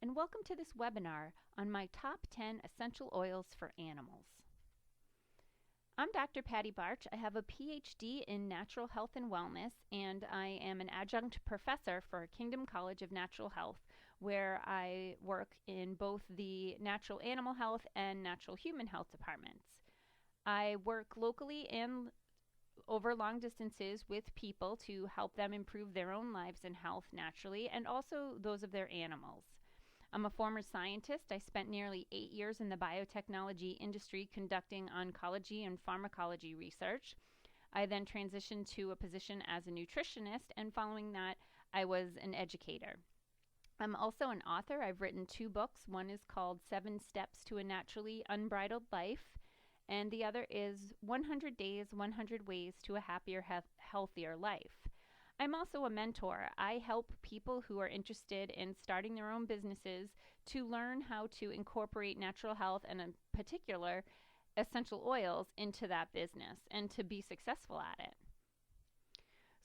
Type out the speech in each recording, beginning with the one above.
and welcome to this webinar on my top 10 essential oils for animals. I'm Dr. Patti Bartsch. I have a Ph.D. in Natural Health and Wellness, and I am an adjunct professor for Kingdom College of Natural Health, where I work in both the natural animal health and natural human health departments. I work locally and over long distances with people to help them improve their own lives and health naturally, and also those of their animals. I'm a former scientist. I spent nearly 8 years in the biotechnology industry conducting oncology and pharmacology research. I then transitioned to a position as a nutritionist, and following that, I was an educator. I'm also an author. I've written 2 books. One is called 7 Steps to a Naturally Unbridled Life, and the other is 100 Days, 100 Ways to a Happier, Healthier Life. I'm also a mentor. I help people who are interested in starting their own businesses to learn how to incorporate natural health and in particular essential oils into that business and to be successful at it.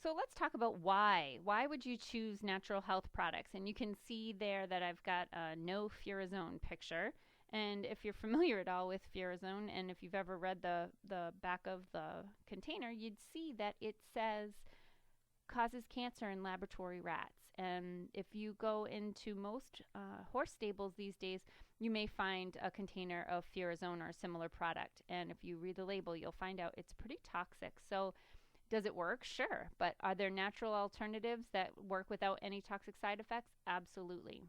So let's talk about why. Why would you choose natural health products? And you can see there that I've got a no furazone picture. And if you're familiar at all with furazone, and if you've ever read the back of the container, you'd see that it says causes cancer in laboratory rats. And if you go into most horse stables these days, you may find a container of furazone or a similar product. And if you read the label, you'll find out it's pretty toxic. So does it work? Sure. But are there natural alternatives that work without any toxic side effects? Absolutely.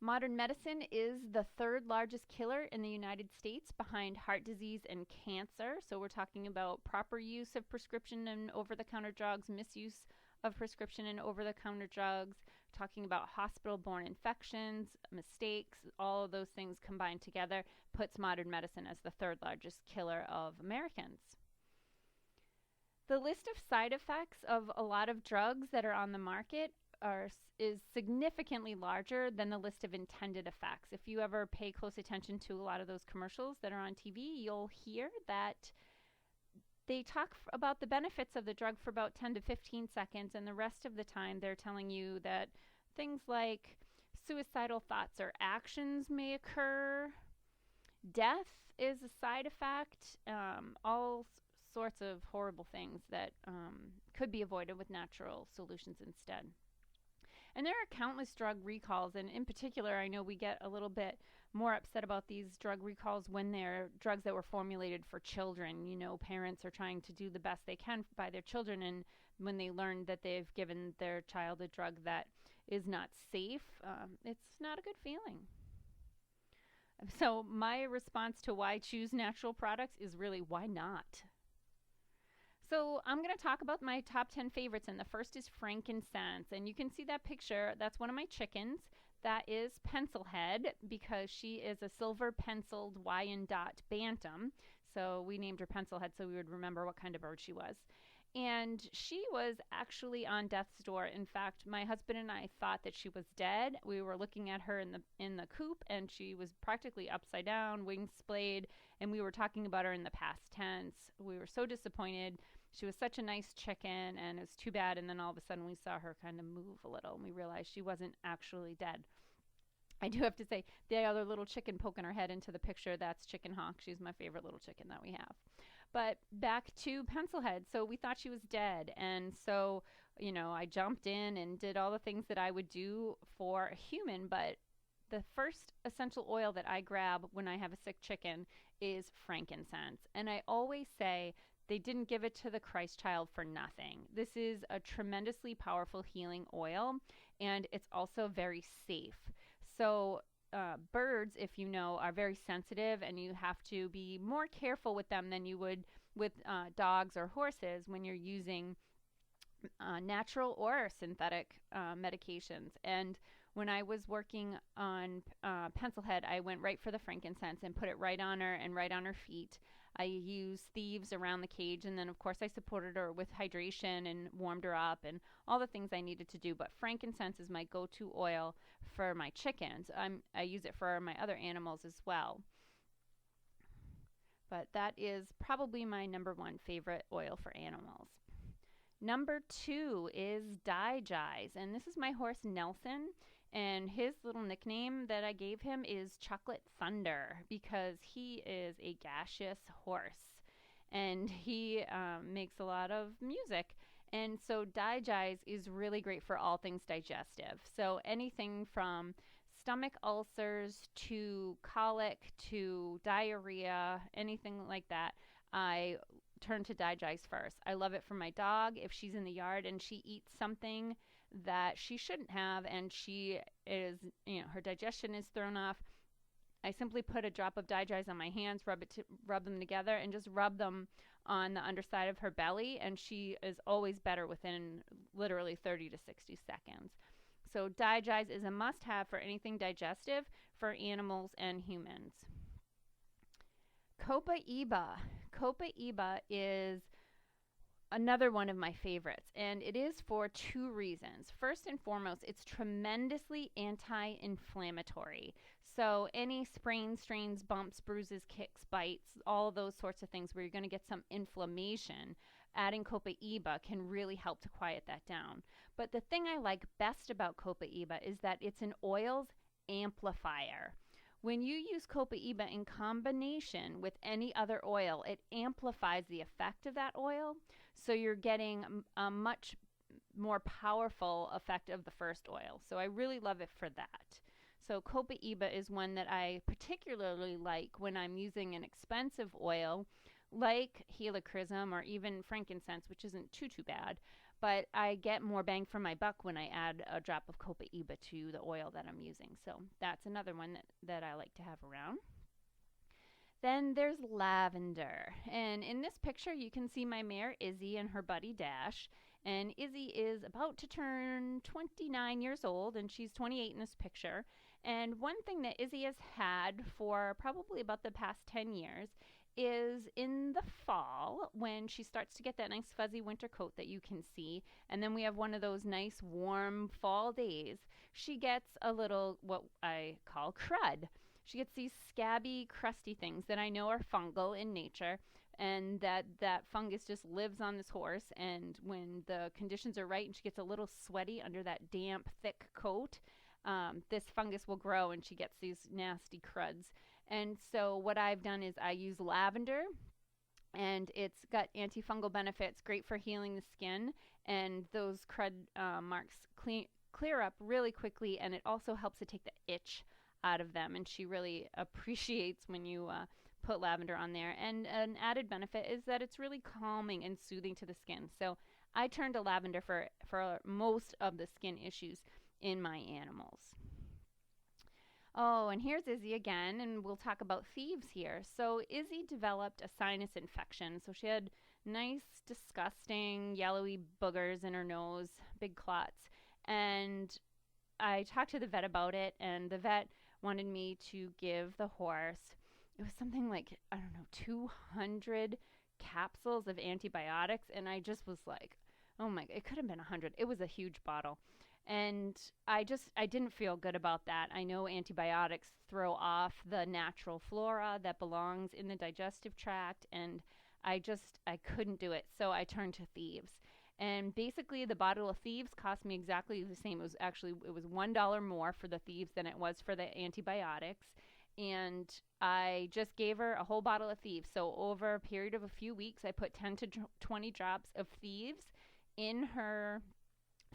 Modern medicine is the 3rd largest killer in the United States behind heart disease and cancer. So we're talking about proper use of prescription and over-the-counter drugs, misuse of prescription and over-the-counter drugs, talking about hospital-borne infections, mistakes, all of those things combined together puts modern medicine as the 3rd largest killer of Americans. The list of side effects of a lot of drugs that are on the market is significantly larger than the list of intended effects. If you ever pay close attention to a lot of those commercials that are on TV, you'll hear that they talk about the benefits of the drug for about 10 to 15 seconds, and the rest of the time they're telling you that things like suicidal thoughts or actions may occur, death is a side effect, all sorts of horrible things that could be avoided with natural solutions instead. And there are countless drug recalls, and in particular, I know we get a little bit more upset about these drug recalls when they're drugs that were formulated for children. You know, parents are trying to do the best they can by their children, and when they learn that they've given their child a drug that is not safe, it's not a good feeling. So my response to why choose natural products is really, why not? So I'm going to talk about my top 10 favorites, and the first is Frankincense. And you can see that picture. That's one of my chickens. That is Pencilhead, because she is a silver penciled Wyandotte bantam. So we named her Pencilhead so we would remember what kind of bird she was. And she was actually on death's door. In fact, my husband and I thought that she was dead. We were looking at her in the coop, and she was practically upside down, wings splayed, and we were talking about her in the past tense. We were so disappointed. She was such a nice chicken, and it was too bad. And then all of a sudden we saw her kind of move a little, and we realized she wasn't actually dead. I do have to say, the other little chicken poking her head into the picture, that's Chicken Hawk. She's my favorite little chicken that we have. But back to Pencilhead. So we thought she was dead. And so, you know, I jumped in and did all the things that I would do for a human. But the first essential oil that I grab when I have a sick chicken is frankincense. And I always say they didn't give it to the Christ child for nothing. This is a tremendously powerful healing oil, and it's also very safe. So birds, if you know, are very sensitive, and you have to be more careful with them than you would with dogs or horses when you're using natural or synthetic medications. And when I was working on Pencilhead, I went right for the frankincense and put it right on her and right on her feet. I used thieves around the cage, and then of course I supported her with hydration and warmed her up and all the things I needed to do. But frankincense is my go-to oil for my chickens. I use it for my other animals as well. But that is probably my number 1 favorite oil for animals. Number 2 is Digestive, and this is my horse Nelson. And his little nickname that I gave him is Chocolate Thunder because he is a gaseous horse and he makes a lot of music. And so Digest is really great for all things digestive. So anything from stomach ulcers to colic to diarrhea, anything like that, I turn to Digest first. I love it for my dog if she's in the yard and she eats something that she shouldn't have and she is, her digestion is thrown off. I simply put a drop of Digest on my hands, rub them together, and just rub them on the underside of her belly, and she is always better within literally 30 to 60 seconds. So Digest is a must-have for anything digestive for animals and humans. Copaiba. Copaiba is another one of my favorites, and it is for two reasons. First and foremost, it's tremendously anti-inflammatory. So any sprains, strains, bumps, bruises, kicks, bites, all those sorts of things where you're going to get some inflammation, adding copaiba can really help to quiet that down. But the thing I like best about copaiba is that it's an oils amplifier. When you use copaiba in combination with any other oil, it amplifies the effect of that oil. So you're getting a much more powerful effect of the first oil. So I really love it for that. So copaiba is one that I particularly like when I'm using an expensive oil like helichrysum or even frankincense, which isn't too bad. But I get more bang for my buck when I add a drop of copaiba to the oil that I'm using. So that's another one that I like to have around. Then there's lavender. And in this picture, you can see my mare Izzy and her buddy Dash. And Izzy is about to turn 29 years old, and she's 28 in this picture. And one thing that Izzy has had for probably about the past 10 years is in the fall when she starts to get that nice fuzzy winter coat that you can see, and then we have one of those nice warm fall days, she gets a little what I call crud. She gets these scabby, crusty things that I know are fungal in nature, and that fungus just lives on this horse, and when the conditions are right and she gets a little sweaty under that damp, thick coat, this fungus will grow and she gets these nasty cruds. And so what I've done is I use lavender, and it's got antifungal benefits, great for healing the skin, and those crud marks clear up really quickly, and it also helps to take the itch out of them, and she really appreciates when you put lavender on there. And an added benefit is that it's really calming and soothing to the skin. So I turn to lavender for most of the skin issues in my animals. Oh, and here's Izzy again, and we'll talk about thieves here. So Izzy developed a sinus infection. So she had nice, disgusting, yellowy boogers in her nose, big clots. And I talked to the vet about it, and the vet wanted me to give the horse, it was something like, 200 capsules of antibiotics. And I just was like, oh my, it could have been 100. It was a huge bottle. And I didn't feel good about that. I know antibiotics throw off the natural flora that belongs in the digestive tract, and I couldn't do it. So I turned to thieves. And basically the bottle of thieves cost me exactly the same. It was $1 more for the thieves than it was for the antibiotics. And I just gave her a whole bottle of thieves. So over a period of a few weeks, I put 10 to 20 drops of thieves in her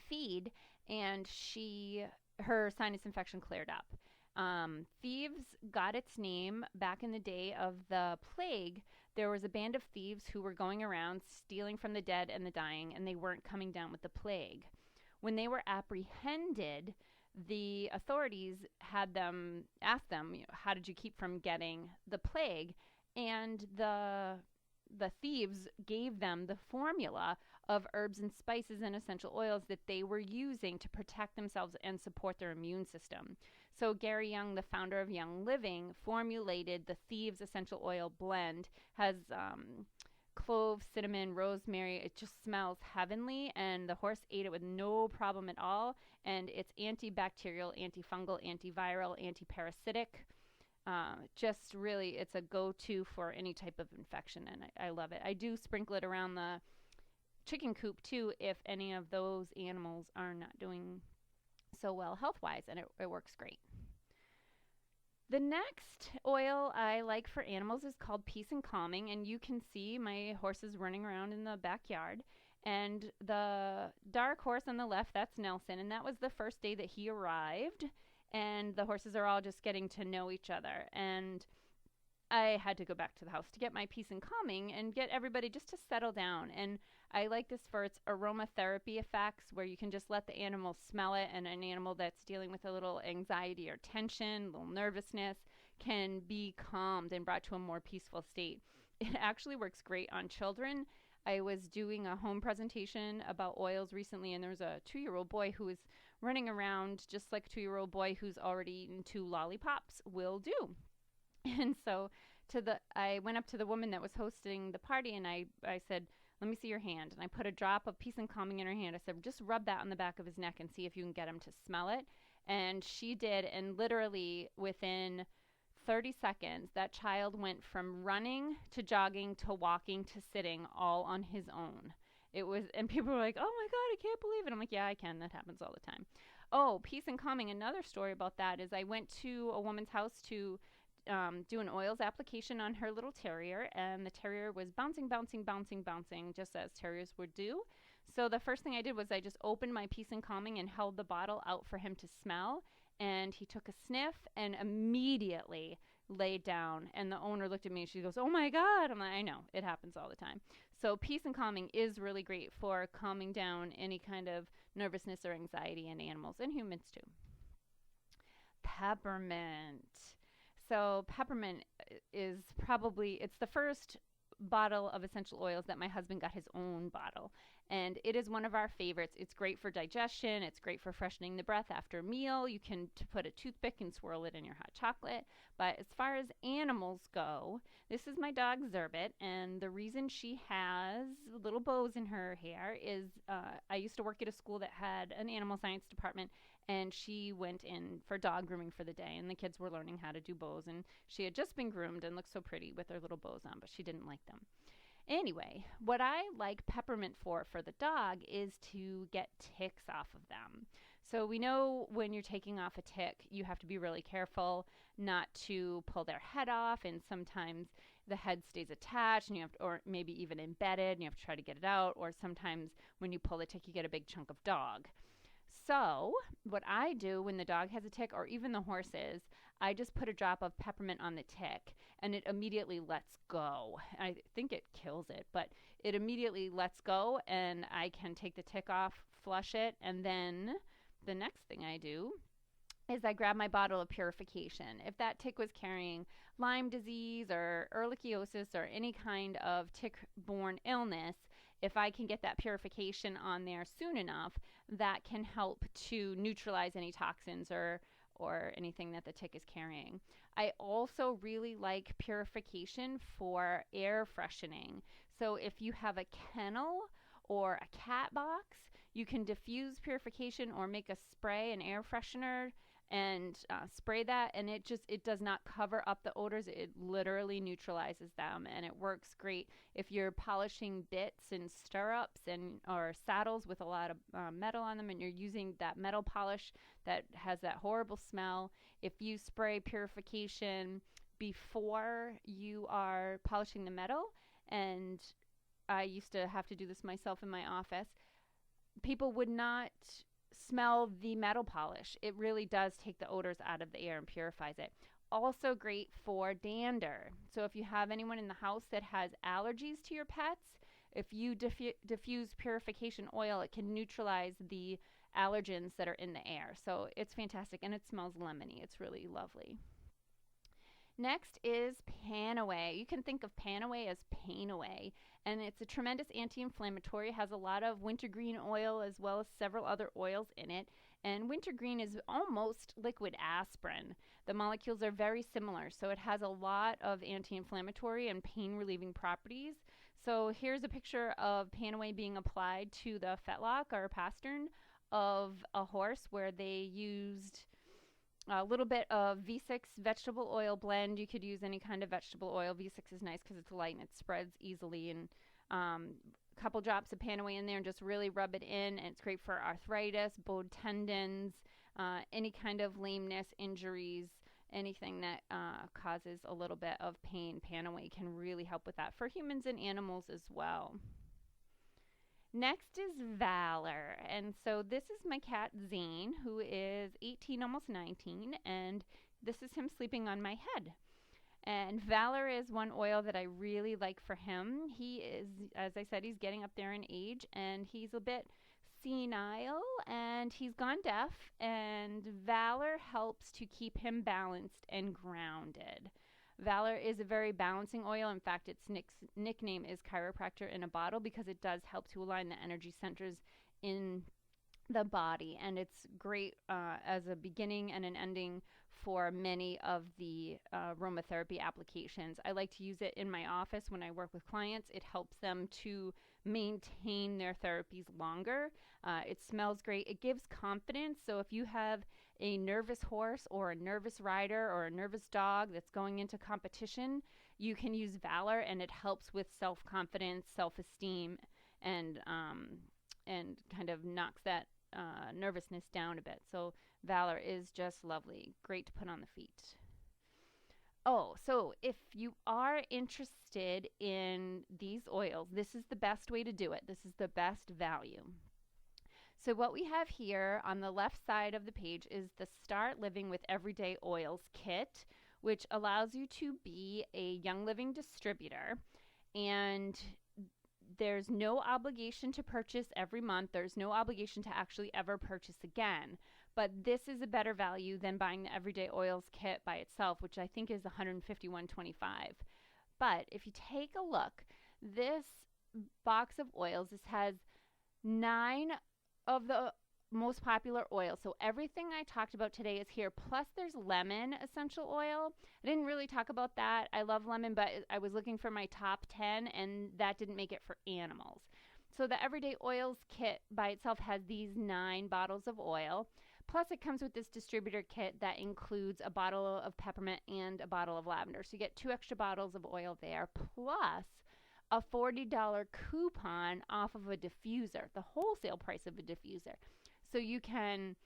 feed, and her sinus infection cleared up. Thieves got its name back in the day of the plague. There was a band of thieves who were going around stealing from the dead and the dying, and they weren't coming down with the plague. When they were apprehended, the authorities had them ask them, how did you keep from getting the plague? And the thieves gave them the formula of herbs and spices and essential oils that they were using to protect themselves and support their immune system. So Gary Young, the founder of Young Living, formulated the Thieves Essential Oil Blend. Has clove, cinnamon, rosemary. It just smells heavenly, and the horse ate it with no problem at all. And it's antibacterial, antifungal, antiviral, antiparasitic. Just really, it's a go-to for any type of infection, and I love it. I do sprinkle it around the chicken coop too if any of those animals are not doing so well health-wise, and it works great. The next oil I like for animals is called Peace and Calming, and you can see my horses running around in the backyard. And the dark horse on the left, that's Nelson, and that was the first day that he arrived, and the horses are all just getting to know each other. And I had to go back to the house to get my Peace and Calming and get everybody just to settle down. And I like this for its aromatherapy effects, where you can just let the animal smell it, and an animal that's dealing with a little anxiety or tension, a little nervousness, can be calmed and brought to a more peaceful state. It actually works great on children. I was doing a home presentation about oils recently, and there was a 2-year-old boy who was running around just like a 2-year-old boy who's already eaten 2 lollipops will do. And so I went up to the woman that was hosting the party, and I said, let me see your hand. And I put a drop of Peace and Calming in her hand. I said, just rub that on the back of his neck and see if you can get him to smell it. And she did, and literally within 30 seconds, that child went from running to jogging to walking to sitting all on his own. And people were like, oh my God, I can't believe it. I'm like, yeah, I can. That happens all the time. Oh, Peace and Calming. Another story about that is I went to a woman's house to do an oils application on her little terrier, and the terrier was bouncing, just as terriers would do. So the first thing I did was I just opened my Peace and Calming and held the bottle out for him to smell, and he took a sniff and immediately laid down. And the owner looked at me and she goes, oh my God. I'm like, I know, it happens all the time. So Peace and Calming is really great for calming down any kind of nervousness or anxiety in animals, and humans too. Peppermint. So peppermint is it's the first bottle of essential oils that my husband got his own bottle. And it is one of our favorites. It's great for digestion. It's great for freshening the breath after a meal. You can put a toothpick and swirl it in your hot chocolate. But as far as animals go, this is my dog Zerbit. And the reason she has little bows in her hair is I used to work at a school that had an animal science department, and she went in for dog grooming for the day, and the kids were learning how to do bows, and she had just been groomed and looked so pretty with her little bows on, but she didn't like them. Anyway, what I like peppermint for the dog is to get ticks off of them. So we know when you're taking off a tick, you have to be really careful not to pull their head off, and sometimes the head stays attached, and or maybe even embedded, and you have to try to get it out, or sometimes when you pull the tick, you get a big chunk of dog. So what I do when the dog has a tick, or even the horses, I just put a drop of peppermint on the tick, and it immediately lets go. I think it kills it, but it immediately lets go, and I can take the tick off, flush it, and then the next thing I do is I grab my bottle of purification. If that tick was carrying Lyme disease or ehrlichiosis or any kind of tick-borne illness, if I can get that purification on there soon enough, that can help to neutralize any toxins or anything that the tick is carrying. I also really like purification for air freshening. So if you have a kennel or a cat box, you can diffuse purification or make a spray, an air freshener, and spray that, and it does not cover up the odors. It literally neutralizes them, and it works great if you're polishing bits and stirrups or saddles with a lot of metal on them, and you're using that metal polish that has that horrible smell. If you spray purification before you are polishing the metal, and I used to have to do this myself in my office, people would not smell the metal polish. It really does take the odors out of the air and purifies it. Also great for dander. So if you have anyone in the house that has allergies to your pets, if you diffuse purification oil, it can neutralize the allergens that are in the air. So it's fantastic, and it smells lemony. It's really lovely. Next is Panaway. You can think of Panaway as pain away, and it's a tremendous anti-inflammatory. It has a lot of wintergreen oil as well as several other oils in it, and wintergreen is almost liquid aspirin. The molecules are very similar, so it has a lot of anti-inflammatory and pain-relieving properties. So here's a picture of Panaway being applied to the fetlock or pastern of a horse, where they used a little bit of V6 vegetable oil blend. You could use any kind of vegetable oil. V6 is nice because it's light and it spreads easily. And a couple drops of Panaway in there and just really rub it in. And it's great for arthritis, bowed tendons, any kind of lameness, injuries, anything that causes a little bit of pain. Panaway can really help with that for humans and animals as well. Next is Valor, and so this is my cat Zane, who is 18, almost 19, and this is him sleeping on my head. And Valor is one oil that I really like for him. He is, as I said, he's getting up there in age, and he's a bit senile, and he's gone deaf, and Valor helps to keep him balanced and grounded. Valor is a very balancing oil. In fact, its nickname is chiropractor in a bottle because it does help to align the energy centers in the body, and it's great as a beginning and an ending for many of the aromatherapy applications. I like to use it in my office when I work with clients. It helps them to maintain their therapies longer. It smells great. It gives confidence. So if you have a nervous horse or a nervous rider or a nervous dog that's going into competition, you can use Valor, and it helps with self-confidence, self-esteem, and kind of knocks that nervousness down a bit. So Valor is just lovely. Great to put on the feet. Oh, so if you are interested in these oils, this is the best way to do it. This is the best value. So what we have here on the left side of the page is the Start Living with Everyday Oils kit, which allows you to be a Young Living distributor. And there's no obligation to purchase every month. There's no obligation to actually ever purchase again. But this is a better value than buying the Everyday Oils kit by itself, which I think is $151.25. But if you take a look, this box of oils, this has 9 of the most popular oils. So everything I talked about today is here. Plus there's lemon essential oil. I didn't really talk about that. I love lemon, but I was looking for my top 10, and that didn't make it for animals. So the Everyday Oils kit by itself has these 9 bottles of oil. Plus it comes with this distributor kit that includes a bottle of peppermint and a bottle of lavender. So you get 2 extra bottles of oil there, plus a $40 coupon off of a diffuser, the wholesale price of a diffuser. So you can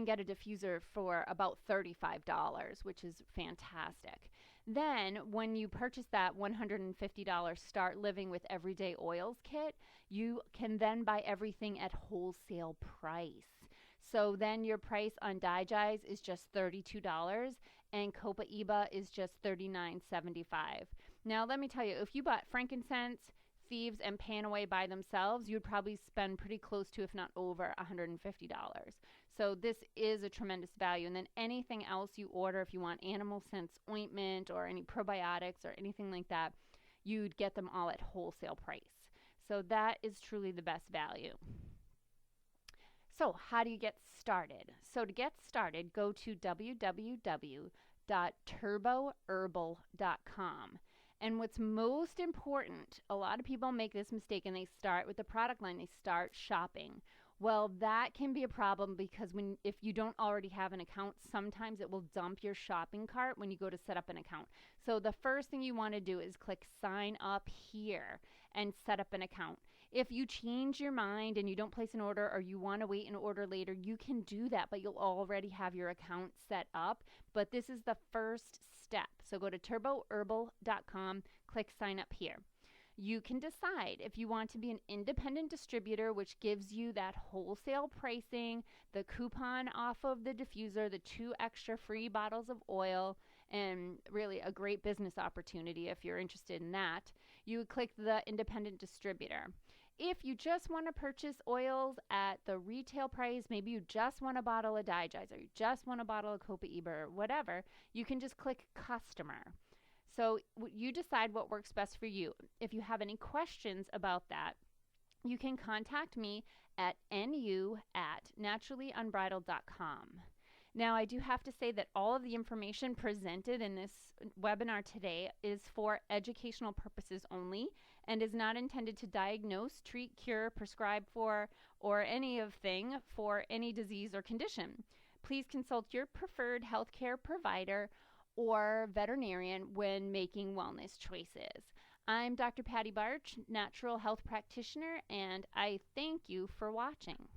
get a diffuser for about $35, which is fantastic. Then when you purchase that $150 Start Living with Everyday Oils kit, you can then buy everything at wholesale price. So then your price on Digestive is just $32, and copaiba is just $39.75. Now let me tell you, if you bought Frankincense, Thieves, and Panaway by themselves, you'd probably spend pretty close to, if not over, $150. So this is a tremendous value. And then anything else you order, if you want animal sense ointment or any probiotics or anything like that, you'd get them all at wholesale price. So that is truly the best value. So how do you get started? So to get started, go to www.turboherbal.com. And what's most important, a lot of people make this mistake and they start with the product line, they start shopping. Well, that can be a problem because if you don't already have an account, sometimes it will dump your shopping cart when you go to set up an account. So the first thing you want to do is click sign up here and set up an account. If you change your mind and you don't place an order, or you want to wait and order later, you can do that, but you'll already have your account set up. But this is the first step. So go to turboherbal.com, click sign up here. You can decide if you want to be an independent distributor, which gives you that wholesale pricing, the coupon off of the diffuser, the 2 extra free bottles of oil, and really a great business opportunity if you're interested in that. You would click the independent distributor. If you just want to purchase oils at the retail price, maybe you just want a bottle of Digestive, or you just want a bottle of copaiba or whatever, you can just click customer. So you decide what works best for you. If you have any questions about that, you can contact me at nu@naturallyunbridled.com. Now, I do have to say that all of the information presented in this webinar today is for educational purposes only and is not intended to diagnose, treat, cure, prescribe for, or anything for any disease or condition. Please consult your preferred healthcare provider or veterinarian when making wellness choices. I'm Dr. Patti Bartsch, natural health practitioner, and I thank you for watching.